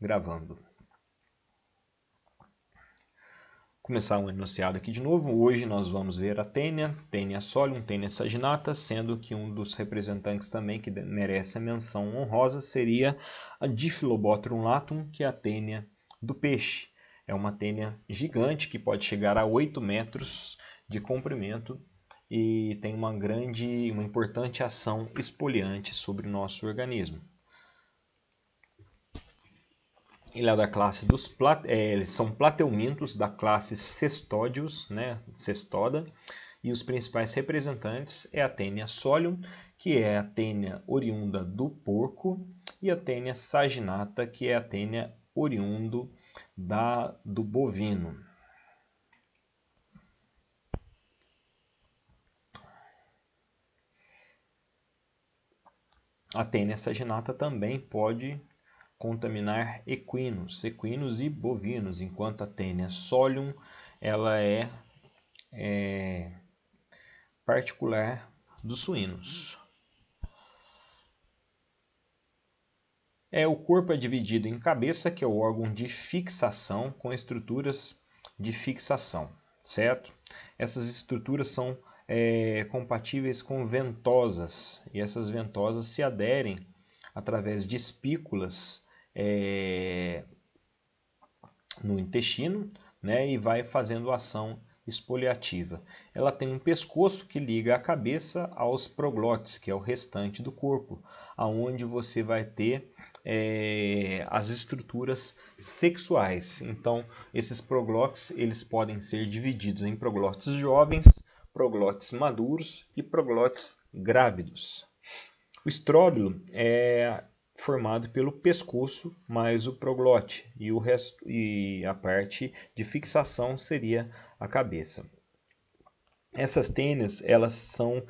Gravando. Começar um enunciado aqui de novo. Hoje nós vamos ver a Taenia, Taenia solium, Taenia saginata, sendo que um dos representantes também que merece a menção honrosa seria a Diphyllobothrum latum, que é a Taenia do peixe. É uma Taenia gigante que pode chegar a 8 metros de comprimento e tem uma importante ação exfoliante sobre o nosso organismo. Ele é da classe dos eles são plateumintos da classe Cestodius, né, Cestoda, e os principais representantes é a Taenia solium, que é a Taenia oriunda do porco, e a Taenia saginata, que é a Taenia oriundo do bovino. A Taenia saginata também pode contaminar equinos e bovinos, enquanto a Taenia solium ela é particular dos suínos. O corpo é dividido em cabeça, que é o órgão de fixação, com estruturas de fixação, certo? Essas estruturas são compatíveis com ventosas, e essas ventosas se aderem através de espículas no intestino, né, e vai fazendo ação exfoliativa. Ela tem um pescoço que liga a cabeça aos proglotes, que é o restante do corpo, aonde você vai ter as estruturas sexuais. Então, esses proglotes eles podem ser divididos em proglotes jovens, proglotes maduros e proglotes grávidos. O estróbilo é formado pelo pescoço mais o proglote, e o resto, e a parte de fixação seria a cabeça. Essas tênias, elas são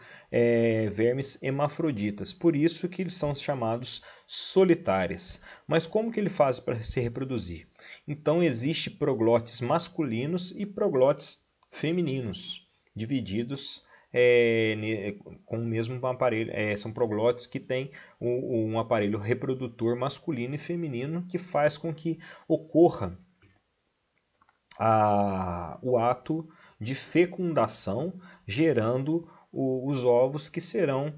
vermes hermafroditas, por isso que eles são chamados solitárias. Mas como que ele faz para se reproduzir? Então, existe proglotes masculinos e proglotes femininos, divididos com o mesmo aparelho. São proglotes que têm um aparelho reprodutor masculino e feminino que faz com que ocorra o ato de fecundação, gerando os ovos que serão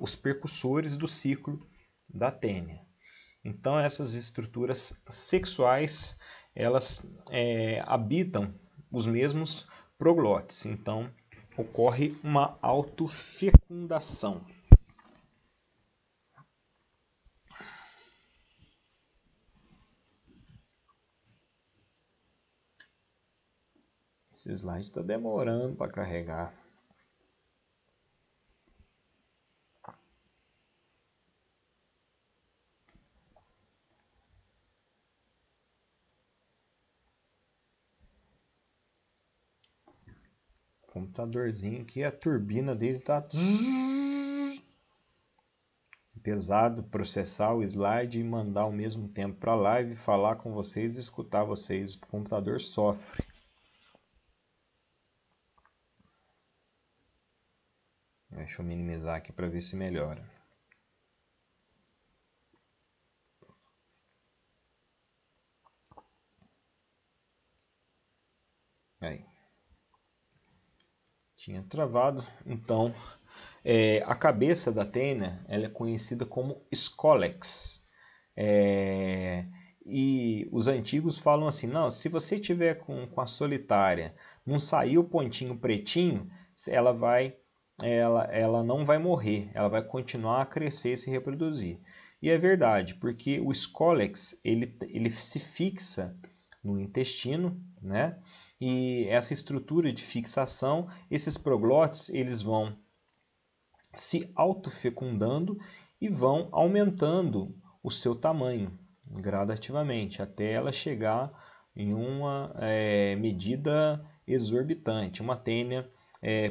os percussores do ciclo da tênia. Então, essas estruturas sexuais elas habitam os mesmos proglotes. Então, ocorre uma autofecundação. Esse slide está demorando para carregar. O computadorzinho aqui, a turbina dele está pesado processar o slide e mandar ao mesmo tempo para a live, falar com vocês e escutar vocês. O computador sofre. Deixa eu minimizar aqui para ver se melhora. Aí. Tinha travado. Então, a cabeça da tênia ela é conhecida como scolex. E os antigos falam assim, não, se você tiver com a solitária, não sair o pontinho pretinho, ela não vai morrer, ela vai continuar a crescer e se reproduzir. E é verdade, porque o scolex ele se fixa no intestino, né? E essa estrutura de fixação, esses proglotes, eles vão se autofecundando e vão aumentando o seu tamanho gradativamente, até ela chegar em uma medida exorbitante. Uma tênia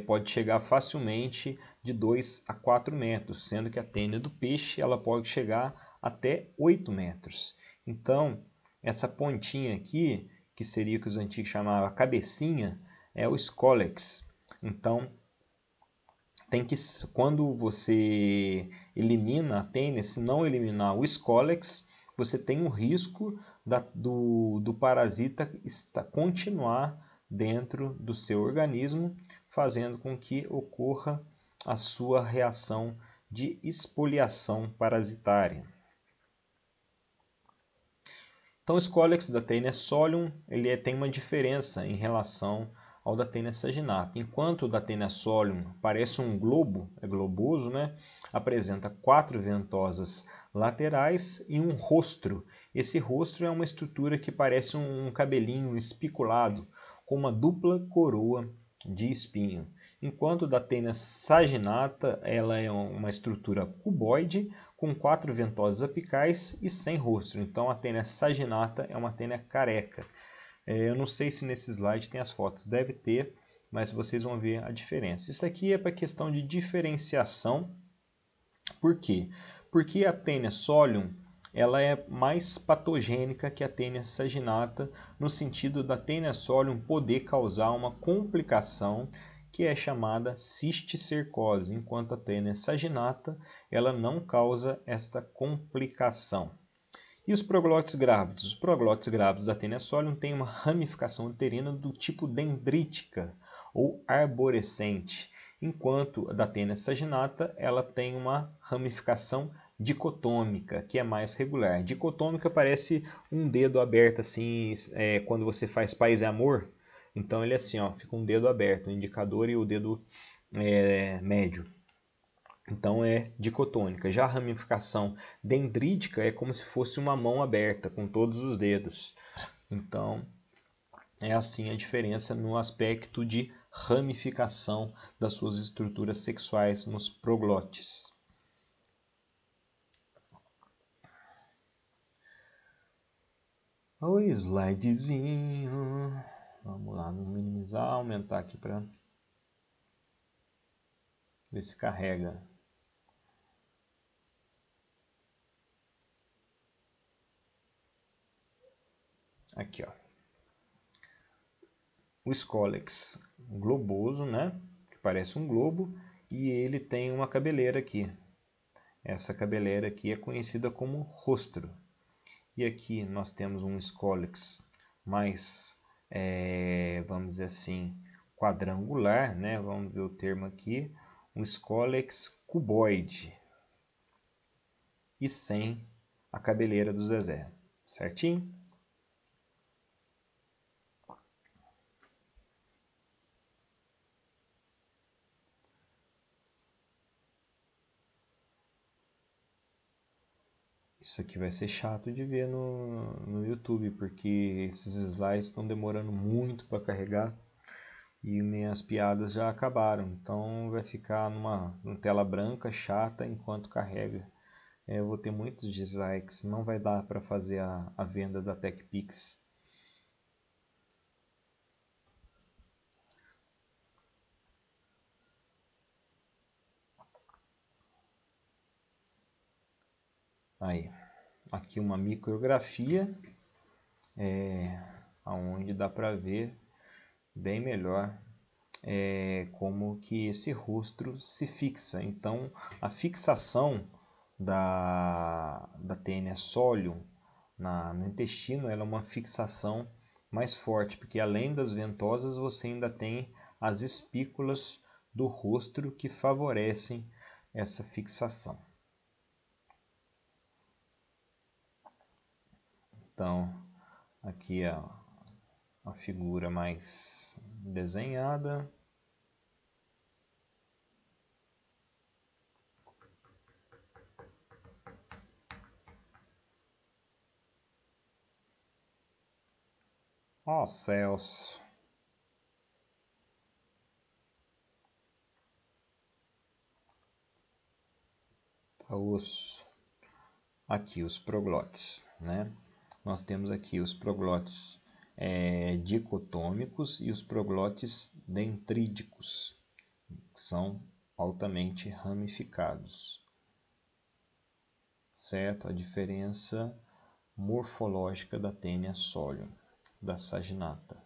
pode chegar facilmente de 2 a 4 metros, sendo que a tênia do peixe ela pode chegar até 8 metros. Então, essa pontinha aqui, que seria o que os antigos chamavam cabecinha, é o scolex. Então, quando você elimina a tênia, se não eliminar o Scolex, você tem o risco do parasita continuar dentro do seu organismo, fazendo com que ocorra a sua reação de espoliação parasitária. Então, o Scolex da Taenia solium ele tem uma diferença em relação ao da Taenia saginata. Enquanto o da Taenia solium parece um globo, é globoso, né? Apresenta 4 ventosas laterais e um rostro. Esse rostro é uma estrutura que parece um cabelinho espiculado, com uma dupla coroa de espinho. Enquanto da Taenia saginata ela é uma estrutura cuboide, com 4 ventosas apicais e sem rostro. Então a Taenia saginata é uma Taenia careca. Eu não sei se nesse slide tem as fotos, deve ter, mas vocês vão ver a diferença. Isso aqui é para questão de diferenciação. Por quê? Porque a Taenia solium ela é mais patogênica que a Taenia saginata, no sentido da Taenia solium poder causar uma complicação que é chamada cisticercose, enquanto a Taenia saginata ela não causa esta complicação. E os proglótides grávidos? Os proglótides grávidos da Taenia solium têm uma ramificação uterina do tipo dendrítica ou arborescente, enquanto a da Taenia saginata ela tem uma ramificação dicotômica, que é mais regular. Dicotômica parece um dedo aberto assim, quando você faz paz e amor. Então ele é assim, ó, fica um dedo aberto, o indicador e o dedo médio. Então é dicotônica. Já a ramificação dendrítica é como se fosse uma mão aberta com todos os dedos. Então é assim a diferença no aspecto de ramificação das suas estruturas sexuais nos proglótis. O slidezinho. Vamos lá, vamos minimizar, aumentar aqui para ver se carrega. Aqui, ó. O Scolex globoso, né? Que parece um globo, e ele tem uma cabeleira aqui. Essa cabeleira aqui é conhecida como rostro. E aqui nós temos um Scolex mais, vamos dizer assim, quadrangular, né? Vamos ver o termo aqui. Um Scolex cuboide. E sem a cabeleira do Zezé. Certinho? Isso aqui vai ser chato de ver no YouTube, porque esses slides estão demorando muito para carregar e minhas piadas já acabaram. Então vai ficar numa tela branca chata enquanto carrega. Eu vou ter muitos dislikes, não vai dar para fazer a venda da TechPix. Aí, aqui uma micrografia, onde dá para ver bem melhor como que esse rosto se fixa. Então, a fixação da Taenia solium no intestino ela é uma fixação mais forte, porque além das ventosas você ainda tem as espículas do rosto que favorecem essa fixação. Então, aqui é a figura mais desenhada. Ó céus! Tá aqui os proglótis, né? Nós temos aqui os proglótis dicotômicos e os proglótis dendríticos, que são altamente ramificados. Certo? A diferença morfológica da Taenia solium, da saginata.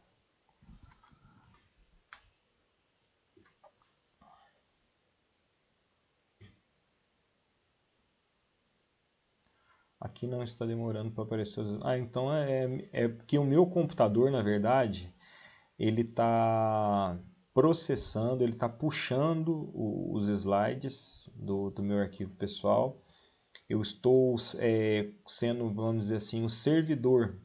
Aqui não está demorando para aparecer os... então é porque o meu computador, na verdade, ele está processando, ele está puxando os slides do meu arquivo pessoal. Eu estou sendo, vamos dizer assim, o servidor.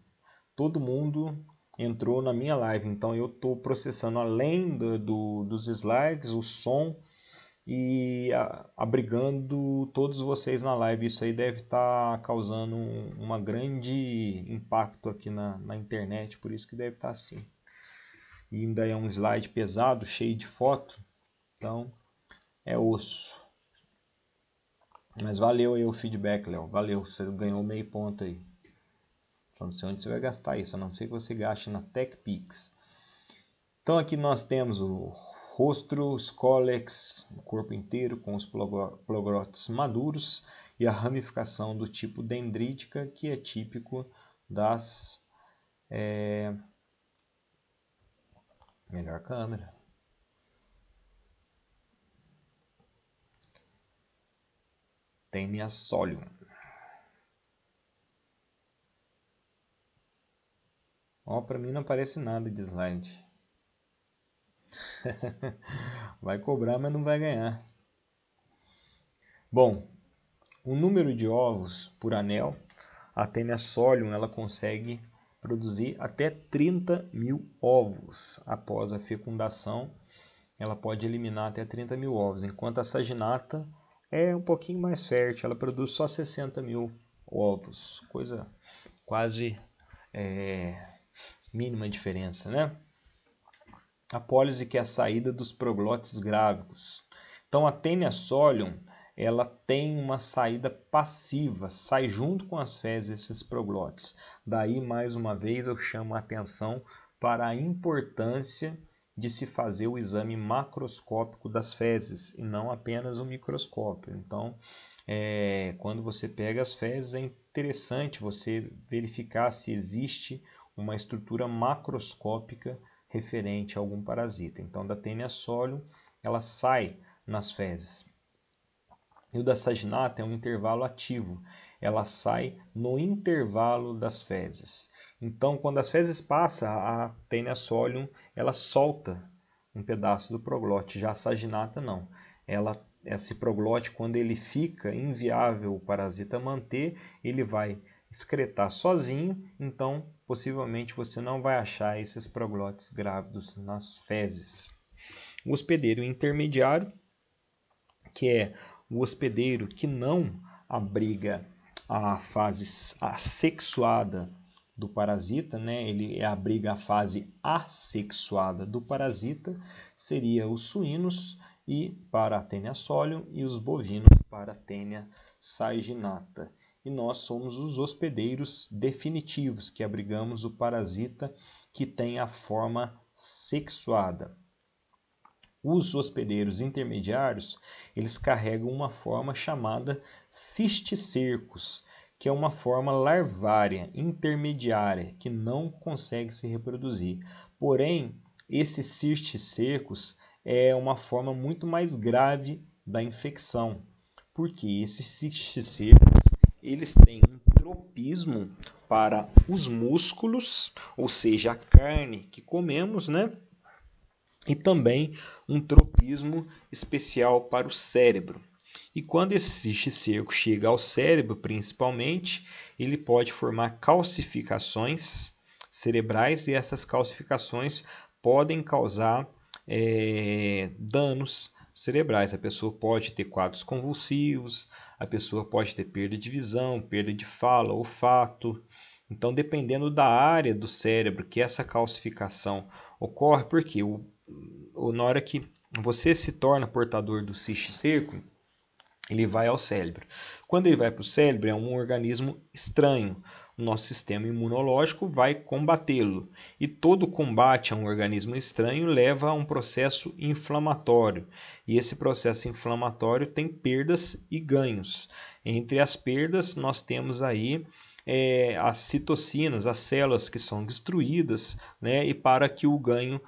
Todo mundo entrou na minha live, então eu estou processando além dos slides, o som e abrigando todos vocês na live. Isso aí deve estar causando uma grande impacto aqui na internet, por isso que deve estar assim. E ainda é um slide pesado, cheio de foto, então é osso. Mas valeu aí o feedback, Léo. Valeu, você ganhou meio ponto aí. Só não sei onde você vai gastar isso, a não ser que você gaste na TechPix. Então aqui nós temos o rostro, Scolex, o corpo inteiro com os pleurotes maduros e a ramificação do tipo dendrítica, que é típico das... Melhor câmera. Taenia solium. Ó, para mim não aparece nada de slide. Vai cobrar, mas não vai ganhar. Bom, o número de ovos por anel, a Taenia solium ela consegue produzir até 30 mil ovos. Após a fecundação, ela pode eliminar até 30 mil ovos, enquanto a saginata é um pouquinho mais fértil, ela produz só 60 mil ovos, coisa quase mínima diferença, né? A pólise, que é a saída dos proglótides grávidos. Então a Taenia solium ela tem uma saída passiva, sai junto com as fezes esses proglótides. Daí, mais uma vez, eu chamo a atenção para a importância de se fazer o exame macroscópico das fezes e não apenas o microscópio. Então, quando você pega as fezes, é interessante você verificar se existe uma estrutura macroscópica referente a algum parasita. Então, da Taenia solium, ela sai nas fezes. E o da saginata é um intervalo ativo, ela sai no intervalo das fezes. Então, quando as fezes passam, a Taenia solium ela solta um pedaço do proglótide, já a saginata não. Esse proglótide, quando ele fica inviável o parasita manter, ele vai excretar sozinho, então possivelmente você não vai achar esses proglótides grávidos nas fezes. O hospedeiro intermediário, que é o hospedeiro que não abriga a fase assexuada do parasita, né? Ele abriga a fase assexuada do parasita, seria os suínos e para a Taenia solium e os bovinos para a Taenia saginata. E nós somos os hospedeiros definitivos, que abrigamos o parasita que tem a forma sexuada. Os hospedeiros intermediários, eles carregam uma forma chamada cisticercos, que é uma forma larvária, intermediária, que não consegue se reproduzir. Porém, esses cisticercos é uma forma muito mais grave da infecção, porque esses cisticercos, eles têm um tropismo para os músculos, ou seja, a carne que comemos, né? E também um tropismo especial para o cérebro. E quando esse cisticerco chega ao cérebro, principalmente, ele pode formar calcificações cerebrais e essas calcificações podem causar danos cerebrais. A pessoa pode ter quadros convulsivos, a pessoa pode ter perda de visão, perda de fala, olfato. Então, dependendo da área do cérebro que essa calcificação ocorre, porque na hora que você se torna portador do cisticerco, ele vai ao cérebro. Quando ele vai para o cérebro, é um organismo estranho. O nosso sistema imunológico vai combatê-lo. E todo combate a um organismo estranho leva a um processo inflamatório. E esse processo inflamatório tem perdas e ganhos. Entre as perdas, nós temos aí as citocinas, as células que são destruídas, né? E para que o ganho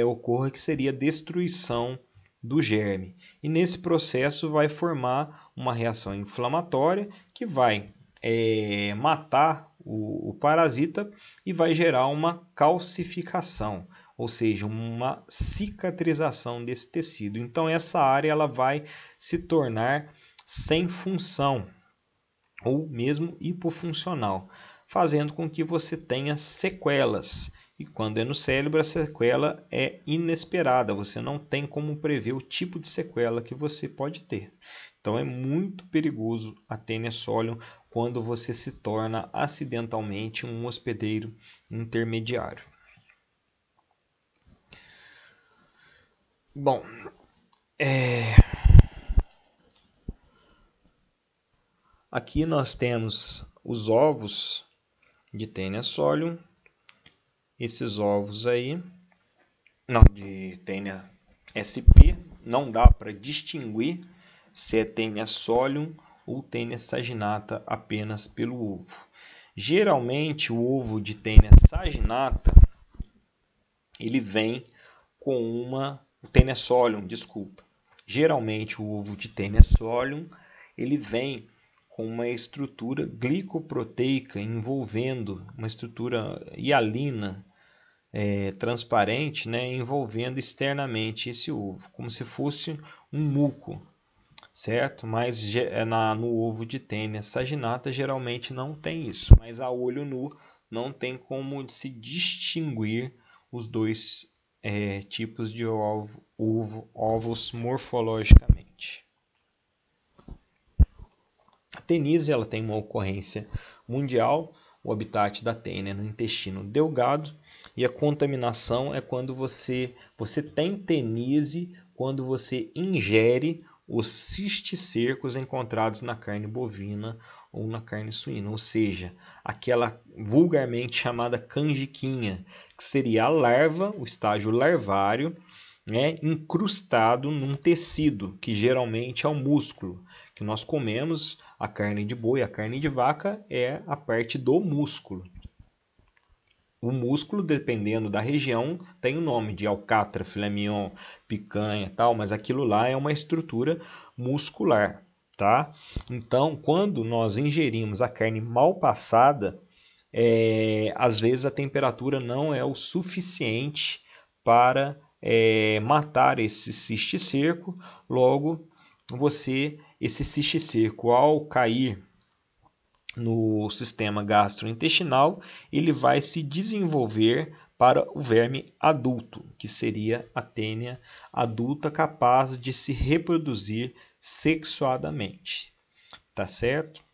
ocorra, que seria a destruição do germe. E nesse processo vai formar uma reação inflamatória que vai matar o parasita e vai gerar uma calcificação, ou seja, uma cicatrização desse tecido. Então essa área ela vai se tornar sem função ou mesmo hipofuncional, fazendo com que você tenha sequelas. E quando é no cérebro, a sequela é inesperada, você não tem como prever o tipo de sequela que você pode ter. Então é muito perigoso a Taenia solium quando você se torna acidentalmente um hospedeiro intermediário. Bom, aqui nós temos os ovos de Taenia solium. Esses ovos aí, não, de Taenia sp, não dá para distinguir se é Taenia solium ou Taenia saginata apenas pelo ovo. Geralmente o ovo de Taenia saginata ele vem com uma Taenia solium, desculpa. Geralmente o ovo de Taenia solium ele vem com uma estrutura glicoproteica envolvendo uma estrutura hialina transparente, né, envolvendo externamente esse ovo, como se fosse um muco, certo? Mas no ovo de Taenia saginata geralmente não tem isso, mas a olho nu não tem como se distinguir os dois tipos de ovos morfologicamente. A teníase ela tem uma ocorrência mundial, o habitat da Taenia no intestino delgado, e a contaminação é quando você tem teníase quando você ingere os cisticércos encontrados na carne bovina ou na carne suína, ou seja, aquela vulgarmente chamada canjiquinha, que seria a larva, o estágio larvário, né, incrustado num tecido, que geralmente é o músculo, que nós comemos a carne de boi, a carne de vaca é a parte do músculo. O músculo, dependendo da região, tem o nome de alcatra, filé mignon, picanha, tal, mas aquilo lá é uma estrutura muscular, tá? Então, quando nós ingerimos a carne mal passada, às vezes a temperatura não é o suficiente para matar esse cisticerco. Logo, esse cisticerco, ao cair no sistema gastrointestinal, ele vai se desenvolver para o verme adulto, que seria a Taenia adulta capaz de se reproduzir sexuadamente. Tá certo?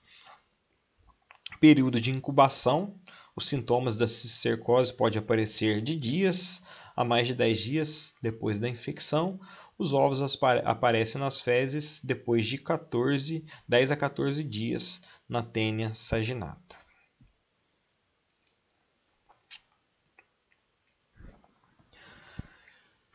Período de incubação. Os sintomas da cisticercose podem aparecer de dias a mais de 10 dias depois da infecção. Os ovos aparecem nas fezes depois de 10 a 14 dias na Taenia saginata.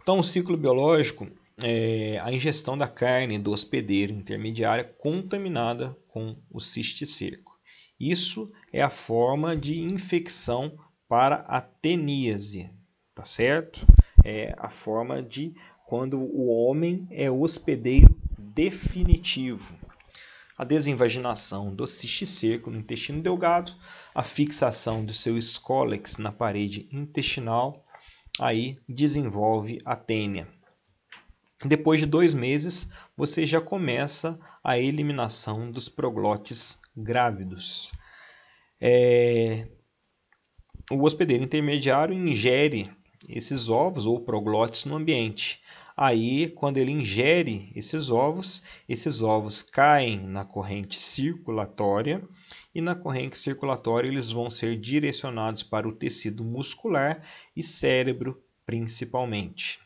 Então, o ciclo biológico é a ingestão da carne do hospedeiro intermediária contaminada com o cisticerco. Isso é a forma de infecção para a teníase, tá certo? É a forma de quando o homem é hospedeiro definitivo. A desinvaginação do cisticerco no intestino delgado, a fixação do seu escólex na parede intestinal, aí desenvolve a Taenia. Depois de 2 meses, você já começa a eliminação dos proglotes grávidos. O hospedeiro intermediário ingere esses ovos ou proglotes no ambiente. Aí, quando ele ingere esses ovos caem na corrente circulatória e na corrente circulatória eles vão ser direcionados para o tecido muscular e cérebro principalmente.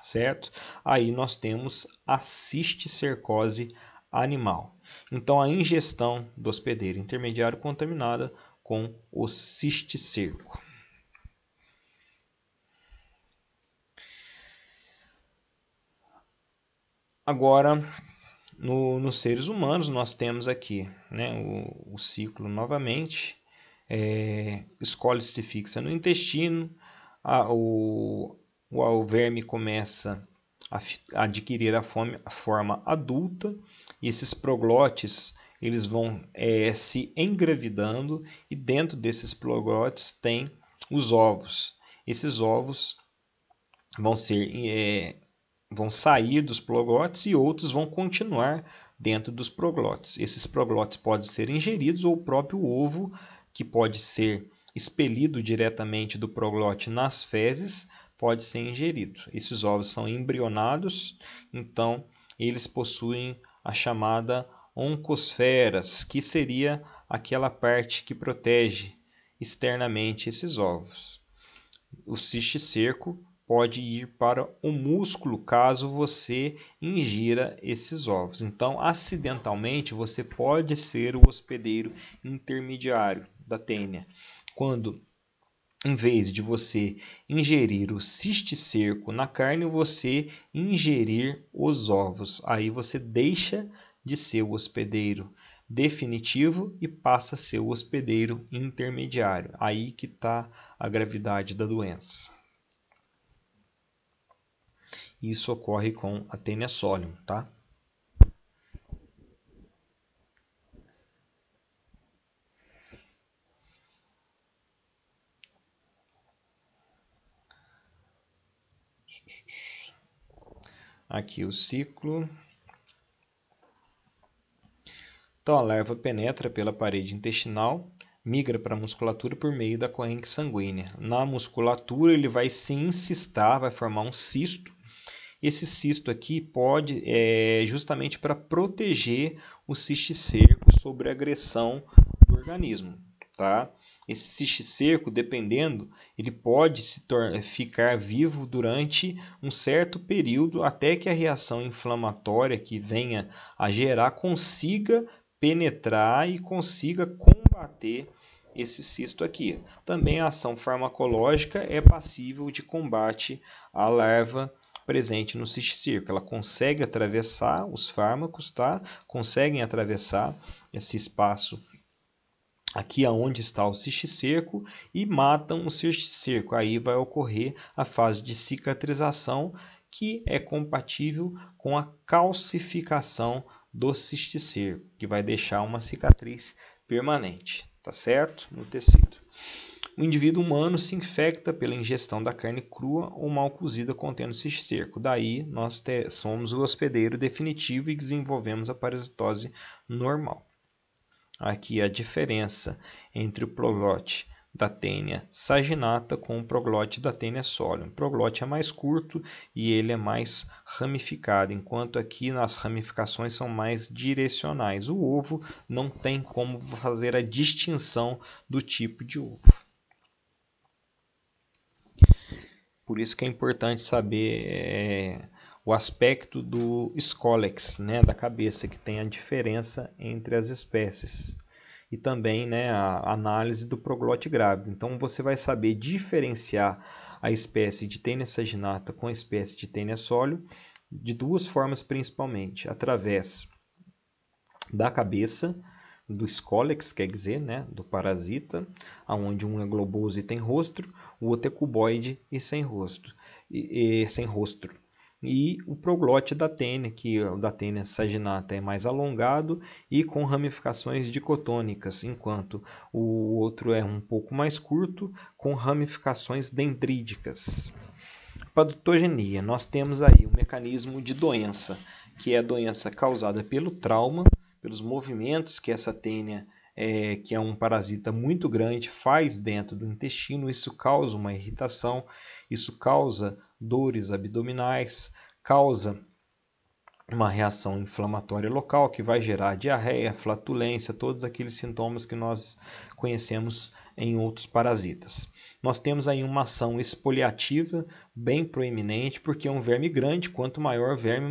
Certo? Aí nós temos a cisticercose animal. Então, a ingestão do hospedeiro intermediário contaminada com o cisticerco. Agora, nos seres humanos, nós temos aqui, né, o ciclo novamente. Escólice se fixa no intestino, o verme começa a adquirir a forma adulta, e esses proglotes eles vão se engravidando e dentro desses proglotes tem os ovos. Esses ovos vão sair dos proglotes e outros vão continuar dentro dos proglotes. Esses proglotes podem ser ingeridos ou o próprio ovo, que pode ser expelido diretamente do proglote nas fezes, pode ser ingerido. Esses ovos são embrionados, então eles possuem a chamada oncosferas, que seria aquela parte que protege externamente esses ovos. O cisticerco pode ir para o músculo caso você ingira esses ovos. Então, acidentalmente, você pode ser o hospedeiro intermediário da tênia, quando em vez de você ingerir o cisticerco na carne, você ingerir os ovos. Aí você deixa de ser o hospedeiro definitivo e passa a ser o hospedeiro intermediário. Aí que está a gravidade da doença. Isso ocorre com a Taenia solium, tá? Aqui o ciclo. Então a larva penetra pela parede intestinal, migra para a musculatura por meio da corrente sanguínea. Na musculatura ele vai se encistar, vai formar um cisto. Esse cisto aqui pode justamente para proteger o cisticerco sobre a agressão do organismo, tá? Esse cisticerco, dependendo, ele pode ficar vivo durante um certo período até que a reação inflamatória que venha a gerar consiga penetrar e consiga combater esse cisto aqui. Também a ação farmacológica é passível de combate à larva presente no cisticerco. Ela consegue atravessar os fármacos, tá? Conseguem atravessar esse espaço aqui aonde está o cisticerco e matam o cisticerco. Aí vai ocorrer a fase de cicatrização, que é compatível com a calcificação do cisticerco, que vai deixar uma cicatriz permanente, tá certo? No tecido. O indivíduo humano se infecta pela ingestão da carne crua ou mal cozida contendo cisticerco. Daí nós somos o hospedeiro definitivo e desenvolvemos a parasitose normal. Aqui a diferença entre o proglote da Taenia saginata com o proglote da Taenia solium. O proglote é mais curto e ele é mais ramificado, enquanto aqui nas ramificações são mais direcionais. O ovo não tem como fazer a distinção do tipo de ovo. Por isso que é importante saber o aspecto do scolex, né, da cabeça, que tem a diferença entre as espécies. E também, né, a análise do proglote grávido. Então você vai saber diferenciar a espécie de Taenia saginata com a espécie de Taenia solium de duas formas principalmente: através da cabeça, do scolex, quer dizer, né, do parasita, onde um é globoso e tem rostro, o outro é cuboide e sem rosto. Sem rostro. E o proglote da Taenia, que o da Taenia saginata é mais alongado e com ramificações dicotônicas, enquanto o outro é um pouco mais curto, com ramificações dendríticas. Patogenia, nós temos aí o mecanismo de doença, que é a doença causada pelo trauma, pelos movimentos que essa Taenia, que é um parasita muito grande, faz dentro do intestino. Isso causa uma irritação, isso causa dores abdominais, causa uma reação inflamatória local que vai gerar diarreia, flatulência, todos aqueles sintomas que nós conhecemos em outros parasitas. Nós temos aí uma ação exfoliativa bem proeminente, porque é um verme grande, quanto maior o verme,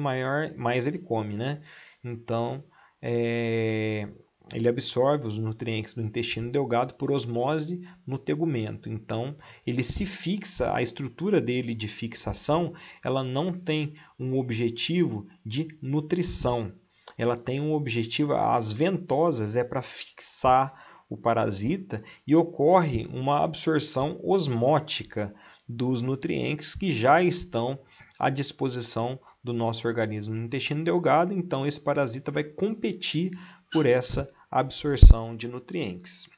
mais ele come, né? Então, ele absorve os nutrientes do intestino delgado por osmose no tegumento. Então, ele se fixa, a estrutura dele de fixação, ela não tem um objetivo de nutrição. Ela tem um objetivo, as ventosas é para fixar o parasita e ocorre uma absorção osmótica dos nutrientes que já estão à disposição do nosso organismo no intestino delgado, então esse parasita vai competir por essa absorção de nutrientes.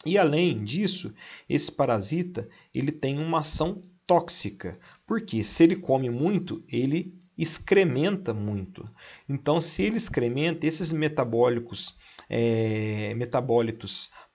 E além disso, esse parasita ele tem uma ação tóxica, porque se ele come muito, ele excrementa muito. Então, se ele excrementa, esses metabólitos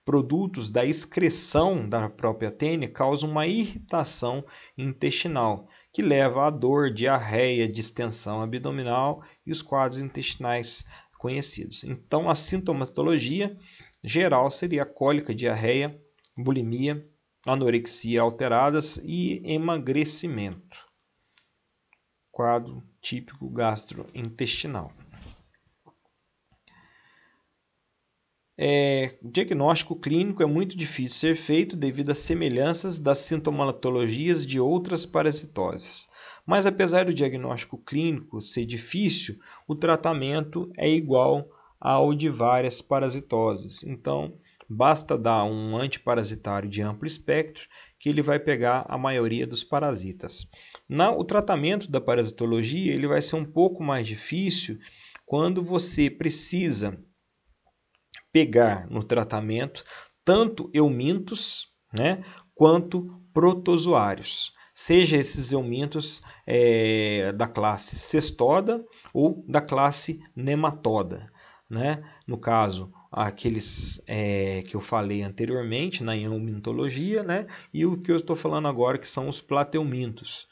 produtos da excreção da própria tênia causam uma irritação intestinal, que leva a dor, diarreia, distensão abdominal e os quadros intestinais conhecidos. Então, a sintomatologia geral seria cólica, diarreia, bulimia, anorexia alteradas e emagrecimento. Quadro típico gastrointestinal. Diagnóstico clínico é muito difícil ser feito devido às semelhanças das sintomatologias de outras parasitoses. Mas apesar do diagnóstico clínico ser difícil, o tratamento é igual ao de várias parasitoses. Então, basta dar um antiparasitário de amplo espectro que ele vai pegar a maioria dos parasitas. O tratamento da parasitologia ele vai ser um pouco mais difícil quando você precisa pegar no tratamento tanto eumintos, né, quanto protozoários. Seja esses eumintos da classe cestoda ou da classe nematoda. Né? No caso, aqueles que eu falei anteriormente na eumintologia, né? E o que eu estou falando agora que são os plateumintos.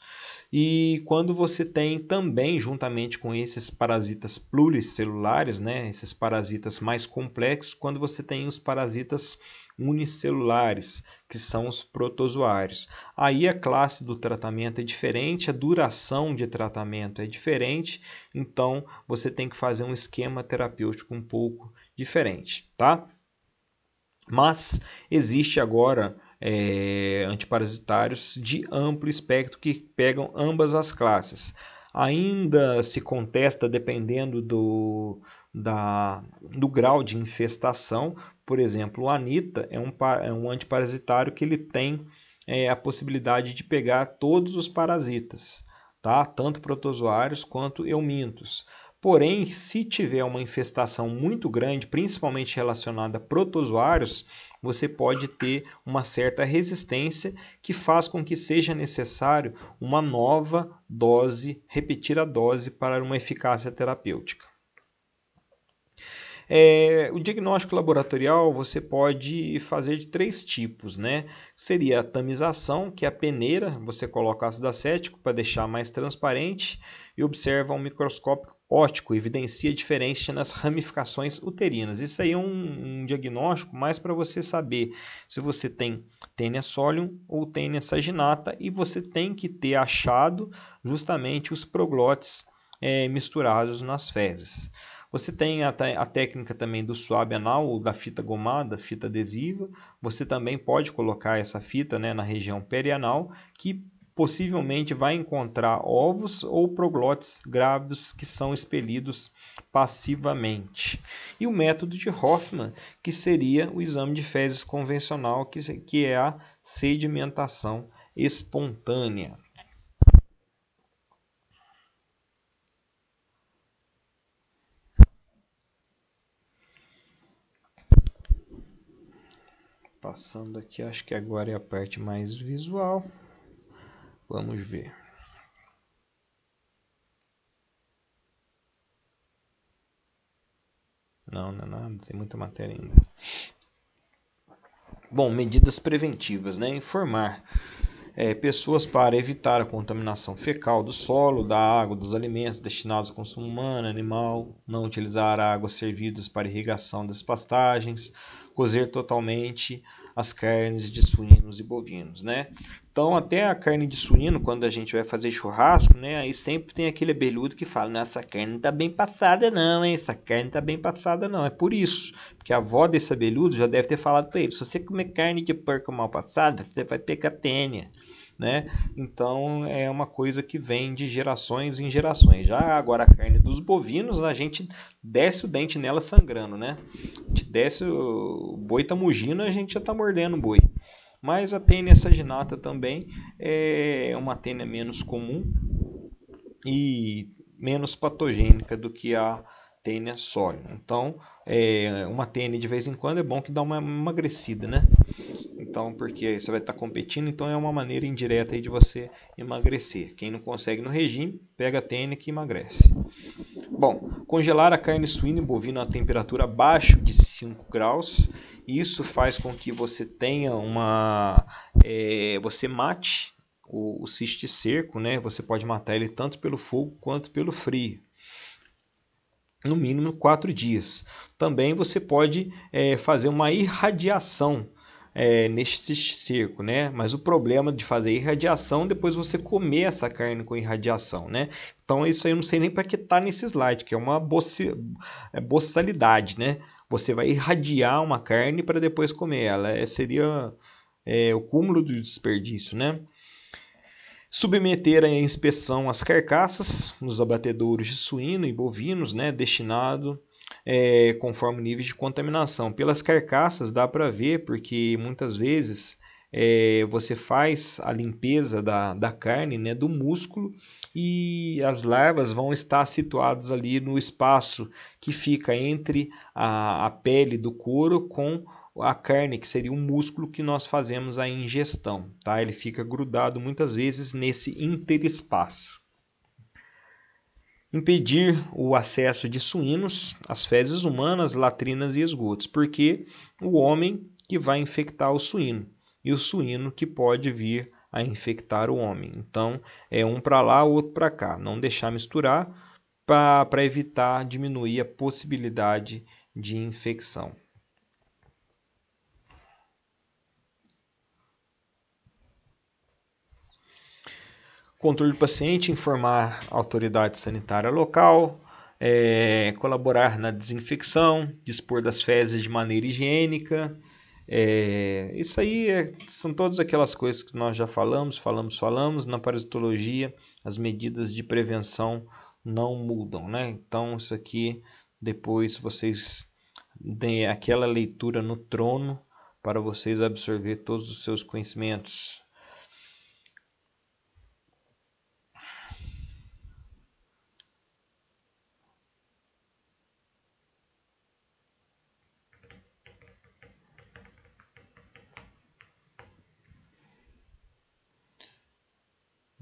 E quando você tem também, juntamente com esses parasitas pluricelulares, né? Esses parasitas mais complexos, quando você tem os parasitas unicelulares, que são os protozoários. Aí a classe do tratamento é diferente, a duração de tratamento é diferente, então você tem que fazer um esquema terapêutico um pouco diferente, tá? Mas existe agora antiparasitários de amplo espectro que pegam ambas as classes. Ainda se contesta dependendo do grau de infestação. Por exemplo, o Anita é um antiparasitário que ele tem a possibilidade de pegar todos os parasitas, tá? Tanto protozoários quanto eumintos. Porém, se tiver uma infestação muito grande, principalmente relacionada a protozoários, você pode ter uma certa resistência que faz com que seja necessário uma nova dose, repetir a dose para uma eficácia terapêutica. O diagnóstico laboratorial você pode fazer de 3 tipos, né? Seria a tamização, que é a peneira, você coloca ácido acético para deixar mais transparente e observa um microscópio óptico, evidencia diferença nas ramificações uterinas. Isso aí é um diagnóstico mais para você saber se você tem Taenia solium ou Taenia saginata e você tem que ter achado justamente os proglotes misturados nas fezes. Você tem a técnica também do suave anal ou da fita gomada, fita adesiva. Você também pode colocar essa fita, né, na região perianal, que possivelmente vai encontrar ovos ou proglotes grávidos que são expelidos passivamente. E o método de Hoffman, que seria o exame de fezes convencional, que é a sedimentação espontânea. Passando aqui, acho que agora é a parte mais visual. Vamos ver. Não é nada, tem muita matéria ainda. Bom, medidas preventivas, né? Informar pessoas para evitar a contaminação fecal do solo, da água, dos alimentos destinados ao consumo humano, animal, não utilizar águas servidas para irrigação das pastagens, cozer totalmente as carnes de suínos e bovinos, né? Então, até a carne de suíno, quando a gente vai fazer churrasco, né? Aí sempre tem aquele abelhudo que fala, não, essa carne não tá bem passada não, hein? Essa carne não tá bem passada não. É por isso, porque a avó desse abelhudo já deve ter falado para ele, se você comer carne de porco mal passada, você vai pegar tênia. Né? Então é uma coisa que vem de gerações em gerações. Já agora a carne dos bovinos, a gente desce o dente nela sangrando, né? A gente desce o boi tá mugindo, a gente já tá mordendo o boi. Mas a Taenia saginata também é uma tênia menos comum e menos patogênica do que a tênia solium. Então, uma tênia de vez em quando é bom que dá uma emagrecida, né? Então, porque você vai estar competindo, então é uma maneira indireta aí de você emagrecer. Quem não consegue no regime, pega a tênia que emagrece. Bom, congelar a carne suína e bovina a temperatura abaixo de 5 graus. Isso faz com que você tenha você mate o cisticerco, né? Você pode matar ele tanto pelo fogo quanto pelo frio. No mínimo 4 dias. Também você pode fazer uma irradiação neste cerco, né? Mas o problema de fazer irradiação depois você comer essa carne com irradiação, né? Então isso aí eu não sei nem para que tá nesse slide, que é uma boçalidade, né? Você vai irradiar uma carne para depois comer ela. Seria o cúmulo do desperdício, né? Submeter à inspeção as carcaças nos abatedouros de suíno e bovinos, né, destinado conforme o nível de contaminação. Pelas carcaças dá para ver, porque muitas vezes você faz a limpeza da carne, né, do músculo, e as larvas vão estar situadas ali no espaço que fica entre a pele do couro com a carne, que seria o músculo que nós fazemos a ingestão, tá? Ele fica grudado muitas vezes nesse interespaço. Impedir o acesso de suínos às fezes humanas, latrinas e esgotos, porque o homem que vai infectar o suíno e o suíno que pode vir a infectar o homem. Então, é um para lá, o outro para cá. Não deixar misturar para evitar diminuir a possibilidade de infecção. Controle do paciente, informar a autoridade sanitária local, colaborar na desinfecção, dispor das fezes de maneira higiênica. Isso aí são todas aquelas coisas que nós já falamos. Na parasitologia, as medidas de prevenção não mudam, né? Então, isso aqui, depois vocês deem aquela leitura no trono para vocês absorver todos os seus conhecimentos.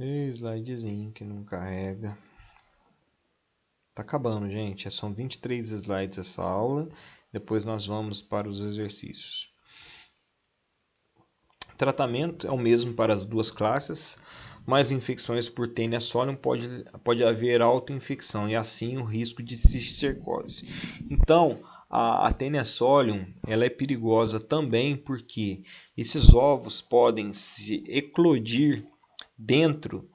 Slidezinho que não carrega. Tá acabando, gente. São 23 slides essa aula. Depois nós vamos para os exercícios. Tratamento é o mesmo para as duas classes, mas infecções por Taenia solium pode haver autoinfecção e assim o risco de cisticercose. Então, a Taenia solium ela é perigosa também porque esses ovos podem se eclodir dentro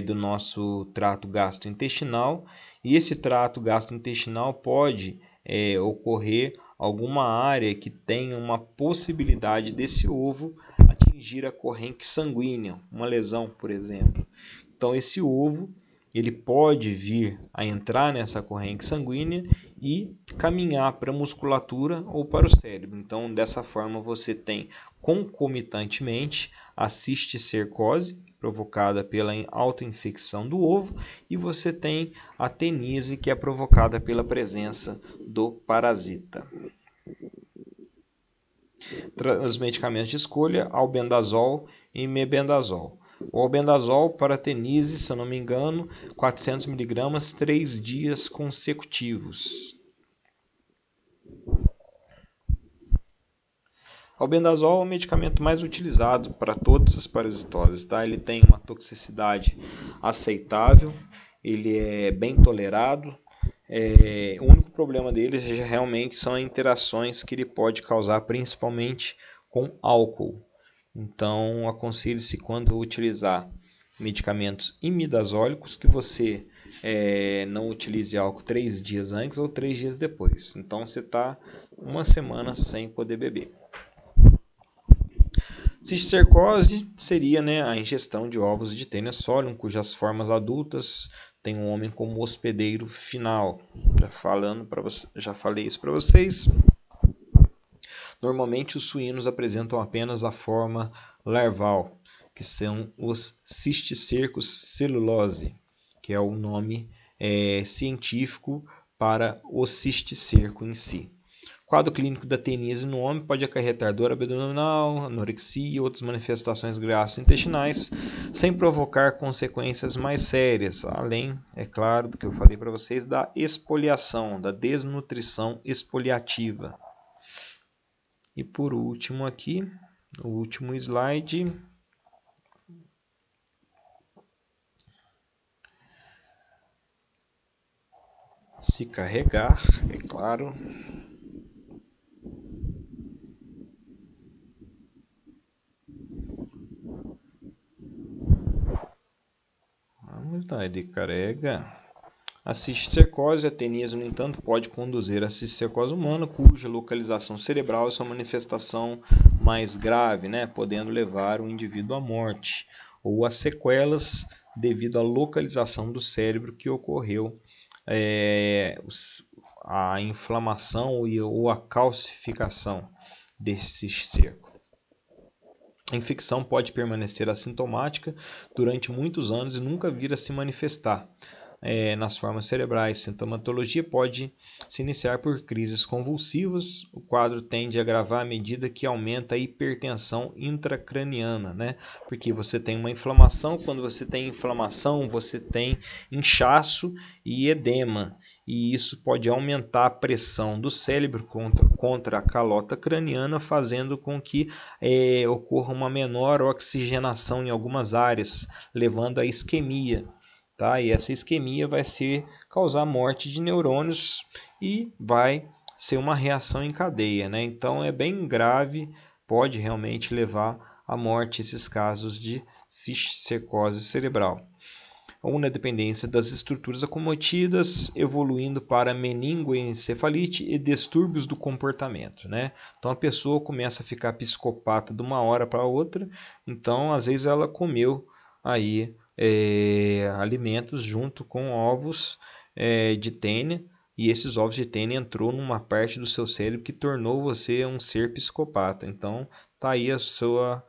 do nosso trato gastrointestinal, e esse trato gastrointestinal pode ocorrer alguma área que tenha uma possibilidade desse ovo atingir a corrente sanguínea, uma lesão, por exemplo. Então esse ovo ele pode vir a entrar nessa corrente sanguínea e caminhar para a musculatura ou para o cérebro. Então, dessa forma, você tem concomitantemente a cisticercose, provocada pela autoinfecção do ovo, e você tem a tenise, que é provocada pela presença do parasita. Os medicamentos de escolha, albendazol e mebendazol. O albendazol para tenise, se eu não me engano, 400 mg, 3 dias consecutivos. O albendazol é o medicamento mais utilizado para todas as parasitoses, tá? Ele tem uma toxicidade aceitável, ele é bem tolerado. O único problema dele realmente são as interações que ele pode causar, principalmente com álcool. Então, aconselhe-se quando utilizar medicamentos imidazólicos que você não utilize álcool 3 dias antes ou 3 dias depois. Então, você está uma semana sem poder beber. Cisticercose seria, a ingestão de ovos de Taenia solium, cujas formas adultas têm um homem como hospedeiro final. Já falei isso para vocês. Normalmente os suínos apresentam apenas a forma larval, que são os cisticercos celulose, que é o nome científico para o cisticerco em si. O quadro clínico da teníase no homem pode acarretar dor abdominal, anorexia e outras manifestações gastrointestinais, sem provocar consequências mais sérias, além, é claro, do que eu falei para vocês, da expoliação, da desnutrição expoliativa. E por último aqui, o último slide. Se carregar, é claro. Vamos lá, ele carrega. A cisticercose, a teníase, no entanto, pode conduzir à cisticercose humana, cuja localização cerebral é sua manifestação mais grave, podendo levar o indivíduo à morte, ou a sequelas devido à localização do cérebro que ocorreu a inflamação ou a calcificação desse cisticerco. A infecção pode permanecer assintomática durante muitos anos e nunca vir a se manifestar nas formas cerebrais. Sintomatologia pode se iniciar por crises convulsivas. O quadro tende a agravar à medida que aumenta a hipertensão intracraniana, porque você tem uma inflamação. Quando você tem inflamação, você tem inchaço e edema. E isso pode aumentar a pressão do cérebro contra a calota craniana, fazendo com que ocorra uma menor oxigenação em algumas áreas, levando à isquemia. E essa isquemia vai causar morte de neurônios e vai ser uma reação em cadeia. Então é bem grave, pode realmente levar à morte esses casos de cisticercose cerebral. Ou na dependência das estruturas acometidas, evoluindo para meningoencefalite e distúrbios do comportamento. Então a pessoa começa a ficar psicopata de uma hora para outra, então às vezes ela comeu aí alimentos junto com ovos de tênia, e esses ovos de tênia entrou numa parte do seu cérebro que tornou você um ser psicopata. Então tá aí a sua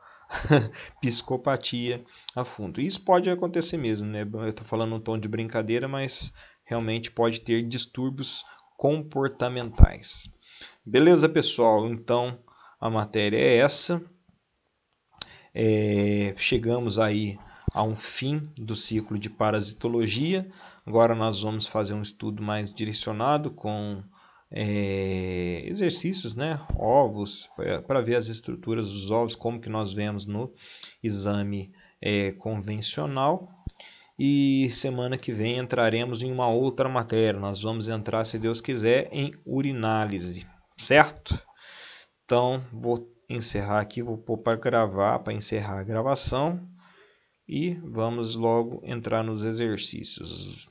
psicopatia a fundo. Isso pode acontecer mesmo, Eu estou falando um tom de brincadeira, mas realmente pode ter distúrbios comportamentais. Beleza, pessoal? Então a matéria é essa. Chegamos aí a um fim do ciclo de parasitologia. Agora nós vamos fazer um estudo mais direcionado com exercícios, ovos, para ver as estruturas dos ovos, como que nós vemos no exame convencional. E semana que vem entraremos em uma outra matéria. Nós vamos entrar, se Deus quiser, em urinálise, certo? Então vou encerrar aqui, vou pôr para gravar, para encerrar a gravação, e vamos logo entrar nos exercícios.